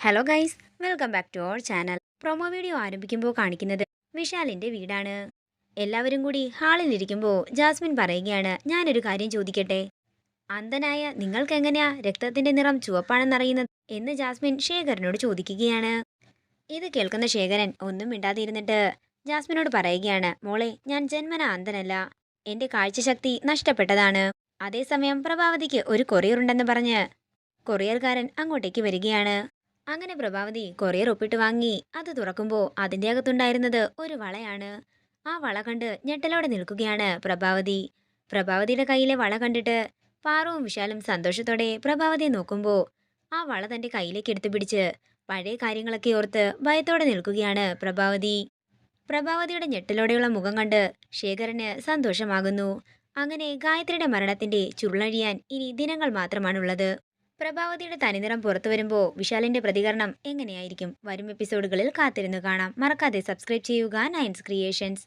Hello guys, welcome back to our channel. Promo video ആരംഭിക്കുമ്പോൾ കാണിക്കുന്നത് വിശാലിന്റെ വീടാണ്. എല്ലാവരും കൂടി ഹാളിലിരിക്കുമ്പോൾ ജാസ്മിൻ പറയുകയാണ്, ഞാനൊരു കാര്യം ചോദിക്കട്ടെ, അന്ധനായ നിങ്ങൾക്ക് എങ്ങനെയാ രക്തത്തിന്റെ നിറം ചുവപ്പാണെന്നറിയുന്നത് എന്ന് ജാസ്മിൻ ശേഖരനോട് ചോദിക്കുകയാണ്. ഇത് കേൾക്കുന്ന ശേഖരൻ ഒന്നും മിണ്ടാതിരുന്നിട്ട് ജാസ്മിനോട് പറയുകയാണ്, മോളെ, ഞാൻ ജന്മന അന്ധനല്ല, എന്റെ കാഴ്ചശക്തി നഷ്ടപ്പെട്ടതാണ്. അതേസമയം പ്രഭാവതിക്ക് ഒരു കൊറിയർ ഉണ്ടെന്ന് പറഞ്ഞ് കൊറിയർകാരൻ അങ്ങോട്ടേക്ക് വരികയാണ്. അങ്ങനെ പ്രഭാവതി കൊറിയർ ഒപ്പിട്ട് വാങ്ങി അത് തുറക്കുമ്പോൾ അതിന്റെ അകത്തുണ്ടായിരുന്നത് ഒരു വളയാണ്. ആ വള കണ്ട് ഞെട്ടലോടെ നിൽക്കുകയാണ് പ്രഭാവതി. പ്രഭാവതിയുടെ കയ്യിലെ വള കണ്ടിട്ട് പാറുവും വിശാലും സന്തോഷത്തോടെ പ്രഭാവതിയെ നോക്കുമ്പോൾ ആ വള തന്റെ കയ്യിലേക്ക് എടുത്തു പിടിച്ച് പഴയ കാര്യങ്ങളൊക്കെ ഓർത്ത് ഭയത്തോടെ നിൽക്കുകയാണ് പ്രഭാവതി. പ്രഭാവതിയുടെ ഞെട്ടലോടെയുള്ള മുഖം കണ്ട് ശേഖരന് സന്തോഷമാകുന്നു. അങ്ങനെ ഗായത്രിയുടെ മരണത്തിന്റെ ചുരുളഴിയാൻ ഇനി ദിനങ്ങൾ മാത്രമാണുള്ളത്. പ്രഭാവതിയുടെ തനിനിറം പുറത്തു വരുമ്പോൾ വിശാലിന്റെ പ്രതികരണം എങ്ങനെയായിരിക്കും? വരും എപ്പിസോഡുകളിൽ കാത്തിരുന്നു കാണാം. മറക്കാതെ സബ്സ്ക്രൈബ് ചെയ്യുക നയൻസ് ക്രിയേഷൻസ്.